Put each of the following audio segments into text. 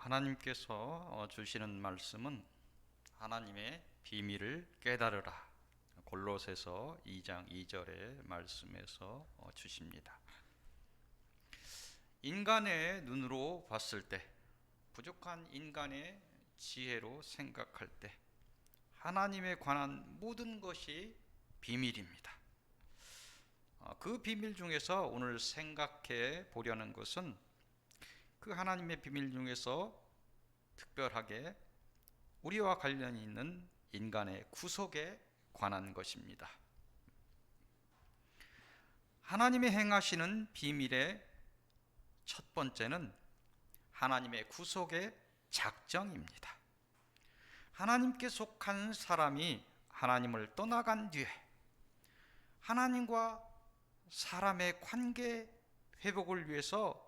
하나님께서 주시는 말씀은 하나님의 비밀을 깨달으라, 골로새서 2장 2절의 말씀에서 주십니다. 인간의 눈으로 봤을 때, 부족한 인간의 지혜로 생각할 때 하나님에 관한 모든 것이 비밀입니다. 그 비밀 중에서 오늘 생각해 보려는 것은 그 하나님의 비밀 중에서 특별하게 우리와 관련이 있는 인간의 구속에 관한 것입니다. 하나님이 행하시는 비밀의 첫 번째는 하나님의 구속의 작정입니다. 하나님께 속한 사람이 하나님을 떠나간 뒤에 하나님과 사람의 관계 회복을 위해서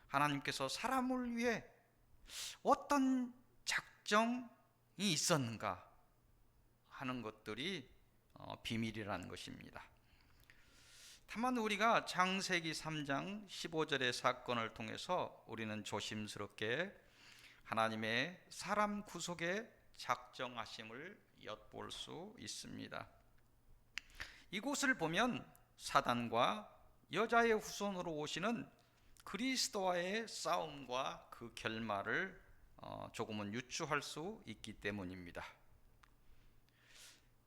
하나님께서 사람을 위해 어떤 작정이 있었는가 하는 것들이 비밀이라는 것입니다. 다만 우리가 창세기 3장 15절의 사건을 통해서 우리는 조심스럽게 하나님의 사람 구속의 작정하심을 엿볼 수 있습니다. 이곳을 보면 사단과 여자의 후손으로 오시는 그리스도와의 싸움과 그 결말을 조금은 유추할 수 있기 때문입니다.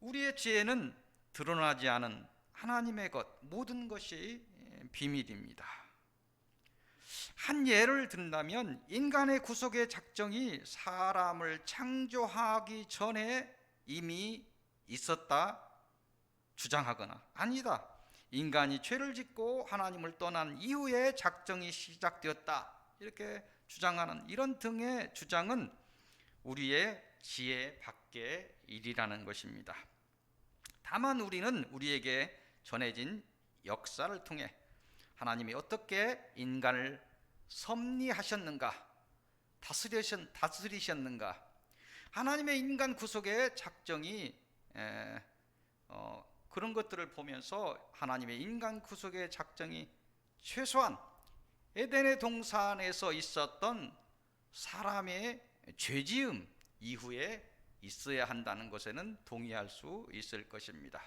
우리의 지혜는 드러나지 않은 하나님의 것, 모든 것이 비밀입니다. 한 예를 든다면 인간의 구속의 작정이 사람을 창조하기 전에 이미 있었다 주장하거나, 아니다, 인간이 죄를 짓고 하나님을 떠난 이후에 작정이 시작되었다 이렇게 주장하는 이런 등의 주장은 우리의 지혜 밖의 일이라는 것입니다. 다만 우리는 우리에게 전해진 역사를 통해 하나님이 어떻게 인간을 섭리하셨는가, 다스리셨는가, 하나님의 인간 구속의 작정이 그런 것들을 보면서 하나님의 인간 구속의 작정이 최소한 에덴의 동산에서 있었던 사람의 죄지음 이후에 있어야 한다는 것에는 동의할 수 있을 것입니다.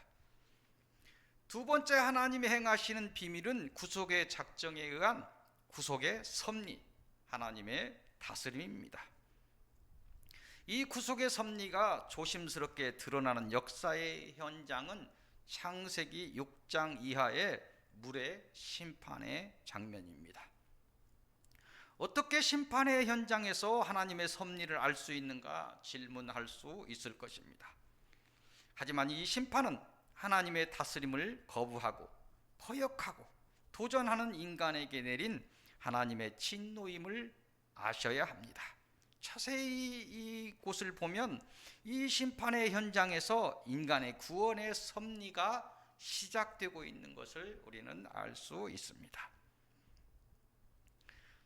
두 번째 하나님이 행하시는 비밀은 구속의 작정에 의한 구속의 섭리, 하나님의 다스림입니다. 이 구속의 섭리가 조심스럽게 드러나는 역사의 현장은 창세기 6장 이하의 물의 심판의 장면입니다. 어떻게 심판의 현장에서 하나님의 섭리를 알 수 있는가 질문할 수 있을 것입니다. 하지만 이 심판은 하나님의 다스림을 거부하고 거역하고 도전하는 인간에게 내린 하나님의 진노임을 아셔야 합니다. 자세히 이곳을 보면 이 심판의 현장에서 인간의 구원의 섭리가 시작되고 있는 것을 우리는 알 수 있습니다.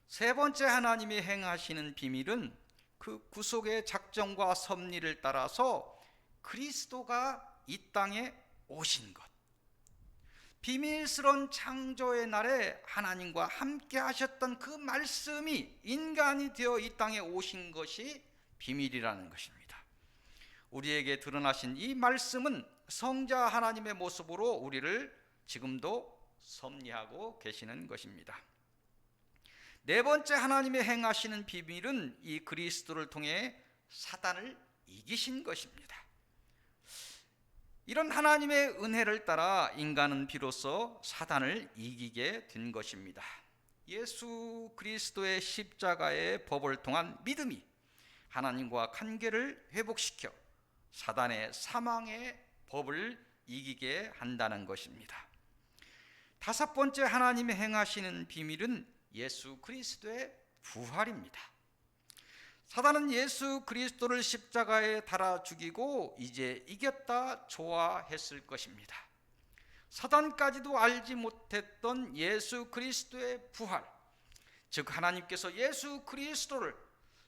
세 번째 하나님이 행하시는 비밀은 그 구속의 작정과 섭리를 따라서 그리스도가 이 땅에 오신 것, 비밀스러운 창조의 날에 하나님과 함께 하셨던 그 말씀이 인간이 되어 이 땅에 오신 것이 비밀이라는 것입니다. 우리에게 드러나신 이 말씀은 성자 하나님의 모습으로 우리를 지금도 섭리하고 계시는 것입니다. 네 번째 하나님의 행하시는 비밀은 이 그리스도를 통해 사단을 이기신 것입니다. 이런 하나님의 은혜를 따라 인간은 비로소 사단을 이기게 된 것입니다. 예수 그리스도의 십자가의 법을 통한 믿음이 하나님과 관계를 회복시켜 사단의 사망의 법을 이기게 한다는 것입니다. 다섯 번째 하나님이 행하시는 비밀은 예수 그리스도의 부활입니다. 사단은 예수 그리스도를 십자가에 달아 죽이고 이제 이겼다 좋아했을 것입니다. 사단까지도 알지 못했던 예수 그리스도의 부활, 즉 하나님께서 예수 그리스도를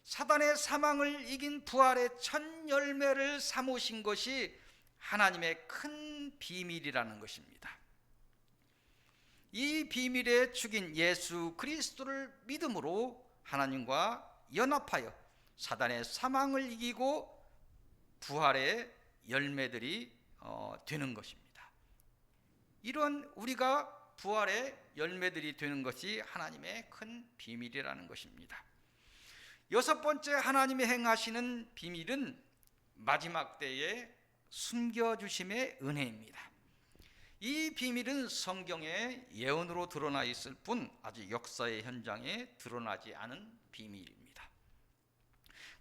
사단의 사망을 이긴 부활의 첫 열매를 삼으신 것이 하나님의 큰 비밀이라는 것입니다. 이 비밀의 축인 예수 그리스도를 믿음으로 하나님과 연합하여 사단의 사망을 이기고 부활의 열매들이 되는 것입니다. 이런 우리가 부활의 열매들이 되는 것이 하나님의 큰 비밀이라는 것입니다. 여섯 번째 하나님이 행하시는 비밀은 마지막 때에 숨겨주심의 은혜입니다. 이 비밀은 성경의 예언으로 드러나 있을 뿐 아직 역사의 현장에 드러나지 않은 비밀입니다.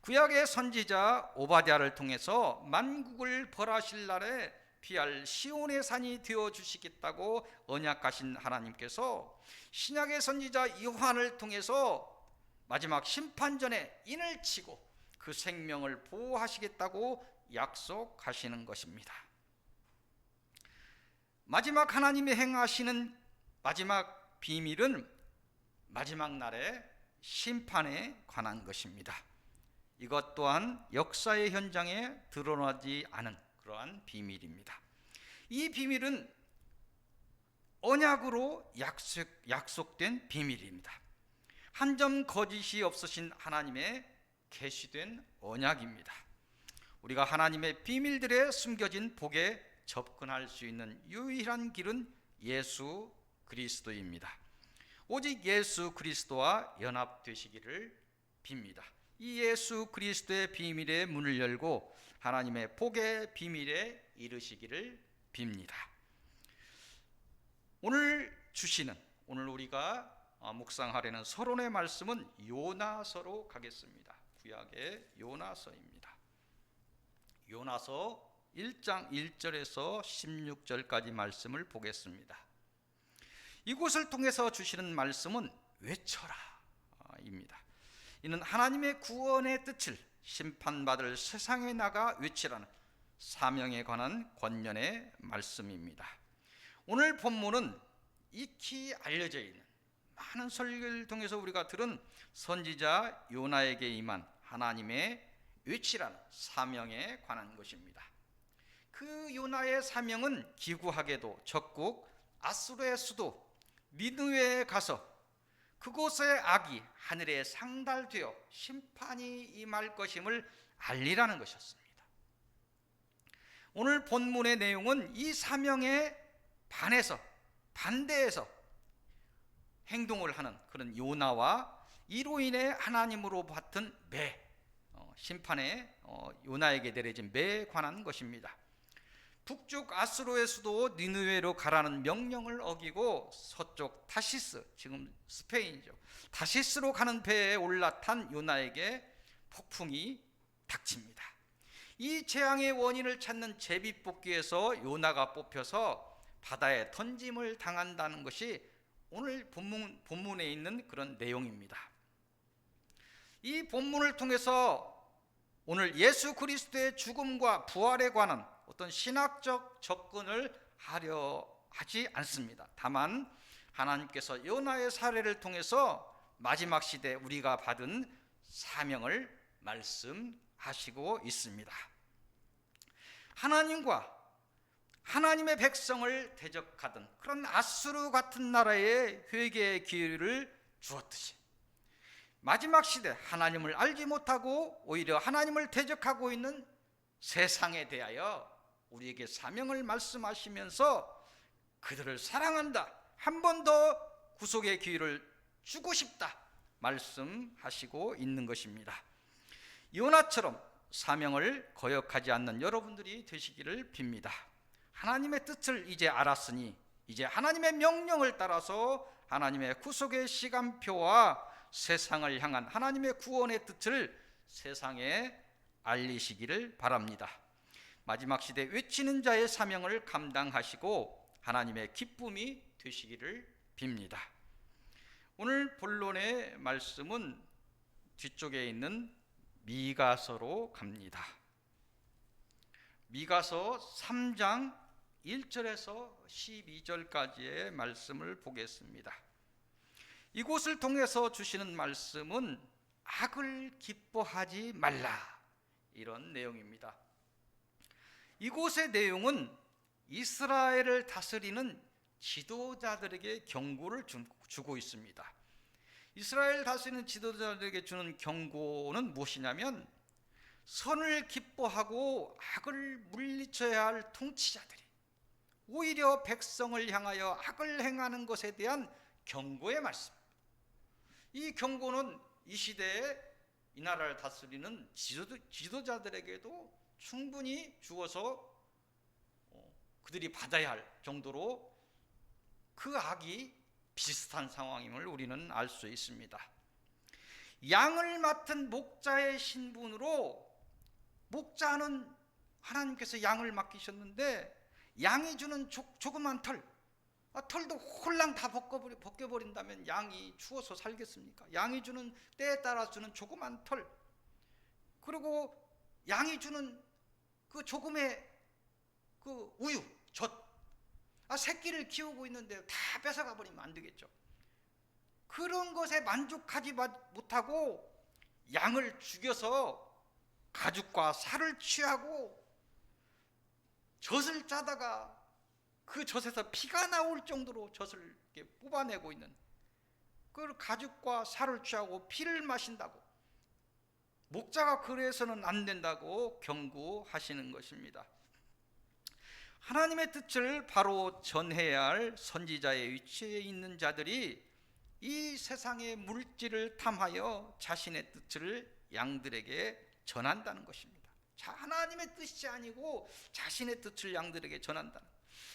구약의 선지자 오바댜를 통해서 만국을 벌하실 날에 피할 시온의 산이 되어주시겠다고 언약하신 하나님께서 신약의 선지자 요한을 통해서 마지막 심판전에 인을 치고 그 생명을 보호하시겠다고 약속하시는 것입니다. 마지막 하나님이 행하시는 마지막 비밀은 마지막 날의 심판에 관한 것입니다. 이것 또한 역사의 현장에 드러나지 않은 그러한 비밀입니다. 이 비밀은 언약으로 약속된 비밀입니다. 한 점 거짓이 없으신 하나님의 계시된 언약입니다. 우리가 하나님의 비밀들에 숨겨진 복에 접근할 수 있는 유일한 길은 예수 그리스도입니다. 오직 예수 그리스도와 연합되시기를 빕니다. 이 예수 그리스도의 비밀의 문을 열고 하나님의 복의 비밀에 이르시기를 빕니다. 오늘 우리가 묵상하려는 서론의 말씀은 요나서로 가겠습니다. 구약의 요나서입니다. 요나서 1장 1절에서 16절까지 말씀을 보겠습니다. 이곳을 통해서 주시는 말씀은 외쳐라 입니다. 이는 하나님의 구원의 뜻을 심판받을 세상에 나가 외치라는 사명에 관한 권면의 말씀입니다. 오늘 본문은 익히 알려져 있는 많은 설교를 통해서 우리가 들은 선지자 요나에게 임한 하나님의 외치라는 사명에 관한 것입니다. 그 요나의 사명은 기구하게도 적국 아수르의 수도 니느웨에 가서 그곳의 악이 하늘에 상달되어 심판이 임할 것임을 알리라는 것이었습니다. 오늘 본문의 내용은 이 사명에 반대해서 행동을 하는 그런 요나와 이로 인해 하나님으로 받은 심판에 요나에게 내려진 매에 관한 것입니다. 북쪽 아수르의 수도 니느웨로 가라는 명령을 어기고 서쪽 타시스, 지금 스페인이죠, 타시스로 가는 배에 올라탄 요나에게 폭풍이 닥칩니다. 이 재앙의 원인을 찾는 제비뽑기에서 요나가 뽑혀서 바다에 던짐을 당한다는 것이 오늘 본문에 있는 그런 내용입니다. 이 본문을 통해서 오늘 예수 그리스도의 죽음과 부활에 관한 어떤 신학적 접근을 하려 하지 않습니다. 다만 하나님께서 요나의 사례를 통해서 마지막 시대 우리가 받은 사명을 말씀하시고 있습니다. 하나님과 하나님의 백성을 대적하던 그런 아수르 같은 나라에 회개의 기회를 주었듯이 마지막 시대 하나님을 알지 못하고 오히려 하나님을 대적하고 있는 세상에 대하여 우리에게 사명을 말씀하시면서 그들을 사랑한다, 한 번 더 구속의 기회를 주고 싶다 말씀하시고 있는 것입니다. 요나처럼 사명을 거역하지 않는 여러분들이 되시기를 빕니다. 하나님의 뜻을 이제 알았으니 이제 하나님의 명령을 따라서 하나님의 구속의 시간표와 세상을 향한 하나님의 구원의 뜻을 세상에 알리시기를 바랍니다. 마지막 시대 외치는 자의 사명을 감당하시고 하나님의 기쁨이 되시기를 빕니다. 오늘 본론의 말씀은 뒤쪽에 있는 미가서로 갑니다. 미가서 3장 1절에서 12절까지의 말씀을 보겠습니다. 이곳을 통해서 주시는 말씀은 악을 기뻐하지 말라, 이런 내용입니다. 이곳의 내용은 이스라엘을 다스리는 지도자들에게 경고를 주고 있습니다. 이스라엘 다스리는 지도자들에게 주는 경고는 무엇이냐면, 선을 기뻐하고 악을 물리쳐야 할 통치자들이 오히려 백성을 향하여 악을 행하는 것에 대한 경고의 말씀입니다. 이 경고는 이 시대에 이 나라를 다스리는 지도자들에게도 충분히 주어서 그들이 받아야 할 정도로 그 악이 비슷한 상황임을 우리는 알 수 있습니다. 양을 맡은 목자의 신분으로, 목자는 하나님께서 양을 맡기셨는데 양이 주는 조그만 털도 홀랑 다 벗겨버린다면 양이 추워서 살겠습니까? 양이 주는, 때에 따라 주는 조그만 털, 그리고 양이 주는 그 조금의 그 우유, 젖, 새끼를 키우고 있는데 다 뺏어가 버리면 안 되겠죠. 그런 것에 만족하지 못하고 양을 죽여서 가죽과 살을 취하고 젖을 짜다가 그 젖에서 피가 나올 정도로 젖을 이렇게 뽑아내고 있는, 그 가죽과 살을 취하고 피를 마신다고, 목자가 그래서는 안 된다고 경고하시는 것입니다. 하나님의 뜻을 바로 전해야 할 선지자의 위치에 있는 자들이 이 세상의 물질을 탐하여 자신의 뜻을 양들에게 전한다는 것입니다. 하나님의 뜻이 아니고 자신의 뜻을 양들에게 전한다는,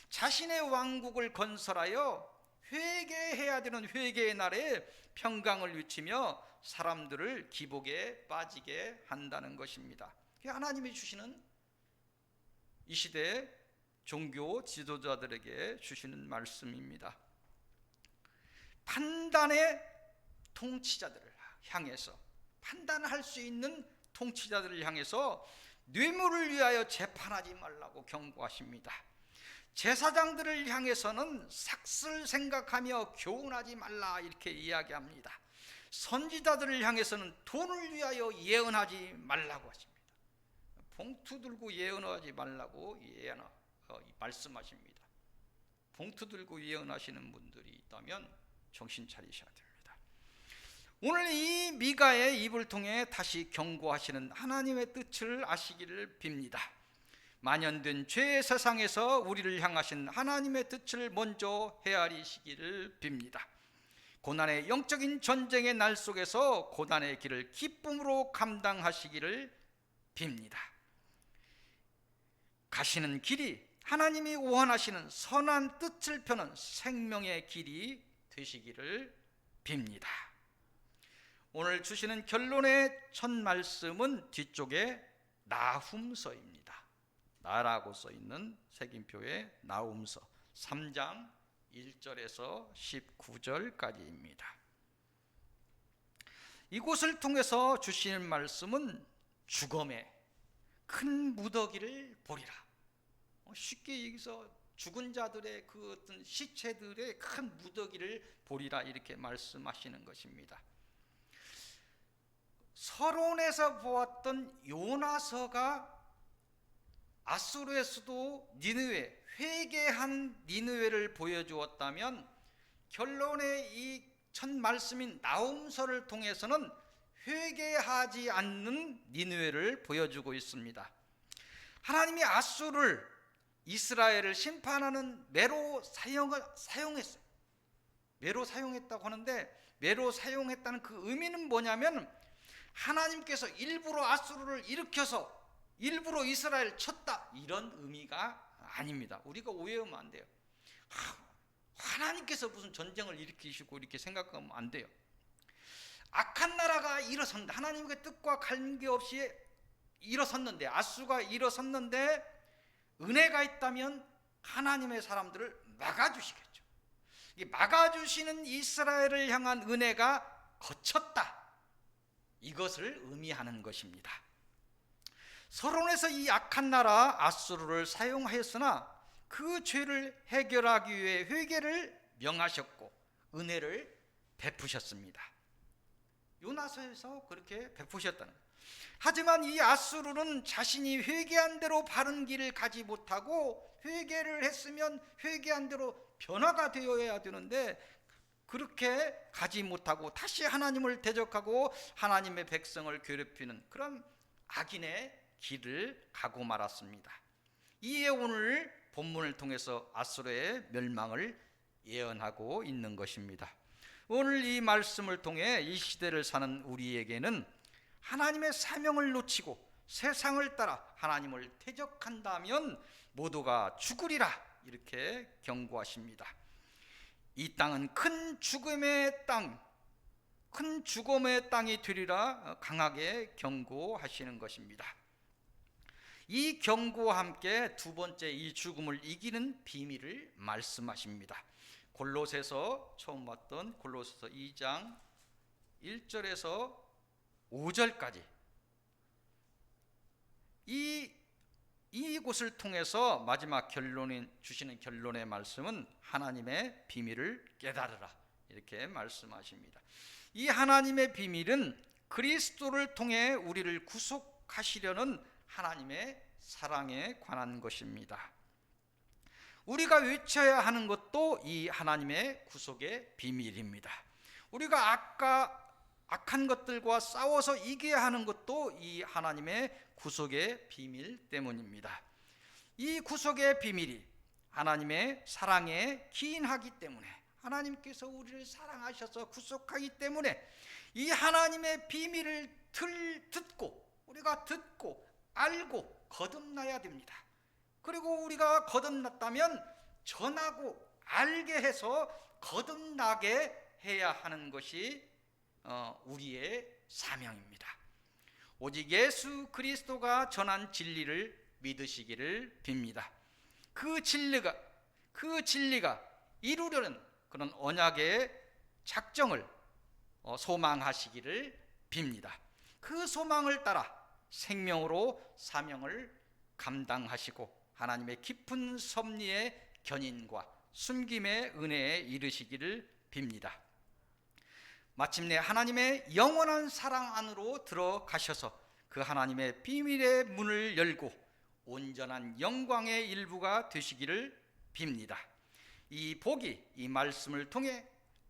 자신의 왕국을 건설하여 회개해야 되는 회개의 날에 평강을 외치며 사람들을 기복에 빠지게 한다는 것입니다. 그게 하나님이 주시는, 이 시대의 종교 지도자들에게 주시는 말씀입니다. 판단의 통치자들을 향해서, 판단할 수 있는 통치자들을 향해서 뇌물을 위하여 재판하지 말라고 경고하십니다. 제사장들을 향해서는 삭슬 생각하며 교훈하지 말라 이렇게 이야기합니다. 선지자들을 향해서는 돈을 위하여 예언하지 말라고 하십니다. 봉투 들고 예언하지 말라고 말씀하십니다. 봉투 들고 예언하시는 분들이 있다면 정신 차리셔야 됩니다. 오늘 이 미가의 입을 통해 다시 경고하시는 하나님의 뜻을 아시기를 빕니다. 만연된 죄의 세상에서 우리를 향하신 하나님의 뜻을 먼저 헤아리시기를 빕니다. 고난의 영적인 전쟁의 날 속에서 고난의 길을 기쁨으로 감당하시기를 빕니다. 가시는 길이 하나님이 원하시는 선한 뜻을 펴는 생명의 길이 되시기를 빕니다. 오늘 주시는 결론의 첫 말씀은 뒤쪽에 나훔서입니다. 나라고 써있는 색임표의 나훔서 3장 1절에서 19절까지입니다. 이곳을 통해서 주시는 말씀은 죽음의 큰 무더기를 보리라. 쉽게 얘기해서 죽은 자들의 그 어떤 시체들의 큰 무더기를 보리라 이렇게 말씀하시는 것입니다. 서론에서 보았던 요나서가 아수르의 수도 니느웨, 회개한 니느웨를 보여주었다면, 결론의 이 첫 말씀인 나훔서를 통해서는 회개하지 않는 니느웨를 보여주고 있습니다. 하나님이 아수르를, 이스라엘을 심판하는 매로 사용했어요. 매로 사용했다고 하는데, 매로 사용했다는 그 의미는 뭐냐면, 하나님께서 일부러 아수르를 일으켜서 일부러 이스라엘을 쳤다, 이런 의미가 아닙니다. 우리가 오해하면 안 돼요. 하나님께서 무슨 전쟁을 일으키시고 이렇게 생각하면 안 돼요. 악한 나라가 일어섰는데, 하나님의 뜻과 관계없이 일어섰는데, 아수가 일어섰는데 은혜가 있다면 하나님의 사람들을 막아주시겠죠. 이 막아주시는 이스라엘을 향한 은혜가 거쳤다, 이것을 의미하는 것입니다. 서론에서 이 악한 나라 아수르를 사용하였으나 그 죄를 해결하기 위해 회개를 명하셨고 은혜를 베푸셨습니다. 요나서에서 그렇게 베푸셨다는 거예요. 하지만 이 아수르는 자신이 회개한 대로 바른 길을 가지 못하고, 회개를 했으면 회개한 대로 변화가 되어야 되는데 그렇게 가지 못하고 다시 하나님을 대적하고 하나님의 백성을 괴롭히는 그런 악인의 길을 가고 말았습니다. 이에 오늘 본문을 통해서 아수르의 멸망을 예언하고 있는 것입니다. 오늘 이 말씀을 통해 이 시대를 사는 우리에게는 하나님의 사명을 놓치고 세상을 따라 하나님을 대적한다면 모두가 죽으리라 이렇게 경고하십니다. 이 땅은 큰 죽음의 땅이 되리라 강하게 경고하시는 것입니다. 이 경고와 함께 두 번째 이 죽음을 이기는 비밀을 말씀하십니다. 골로새서 처음 봤던 골로새서 2장 1절에서 5절까지 이곳을 통해서 마지막 주시는 결론의 말씀은 하나님의 비밀을 깨달으라 이렇게 말씀하십니다. 이 하나님의 비밀은 그리스도를 통해 우리를 구속하시려는 하나님의 사랑에 관한 것입니다. 우리가 외쳐야 하는 것도 이 하나님의 구속의 비밀입니다. 우리가 악한 것들과 싸워서 이겨야 하는 것도 이 하나님의 구속의 비밀 때문입니다. 이 구속의 비밀이 하나님의 사랑에 기인하기 때문에, 하나님께서 우리를 사랑하셔서 구속하기 때문에 이 하나님의 비밀을 우리가 듣고 알고 거듭나야 됩니다. 그리고 우리가 거듭났다면 전하고 알게 해서 거듭나게 해야 하는 것이 우리의 사명입니다. 오직 예수 그리스도가 전한 진리를 믿으시기를 빕니다. 그 진리가 이루려는 그런 언약의 작정을 소망하시기를 빕니다. 그 소망을 따라 생명으로 사명을 감당하시고 하나님의 깊은 섭리의 견인과 숨김의 은혜에 이르시기를 빕니다. 마침내 하나님의 영원한 사랑 안으로 들어가셔서 그 하나님의 비밀의 문을 열고 온전한 영광의 일부가 되시기를 빕니다. 이 복이 이 말씀을 통해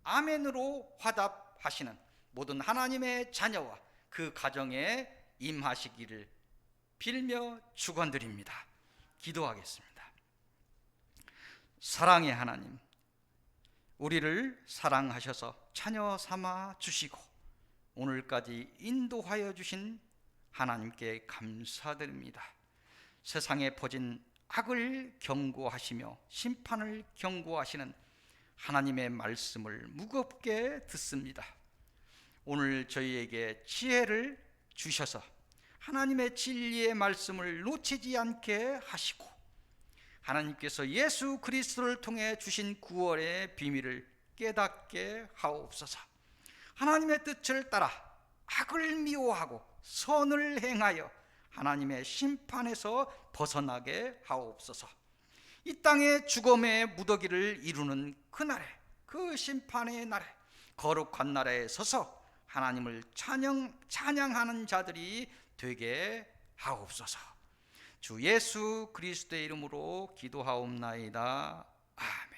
아멘으로 화답하시는 모든 하나님의 자녀와 그 가정에 임하시기를 빌며 축원드립니다. 기도하겠습니다. 사랑의 하나님, 우리를 사랑하셔서 자녀 삼아 주시고 오늘까지 인도하여 주신 하나님께 감사드립니다. 세상에 퍼진 악을 경고하시며 심판을 경고하시는 하나님의 말씀을 무겁게 듣습니다. 오늘 저희에게 지혜를 주셔서 하나님의 진리의 말씀을 놓치지 않게 하시고 하나님께서 예수 그리스도를 통해 주신 구원의 비밀을 깨닫게 하옵소서. 하나님의 뜻을 따라 악을 미워하고 선을 행하여 하나님의 심판에서 벗어나게 하옵소서. 이 땅의 죽음의 무더기를 이루는 그날에, 그 심판의 날에, 거룩한 날에 서서 하나님을 찬양하는 자들이 되게 하옵소서. 주 예수 그리스도의 이름으로 기도하옵나이다. 아멘.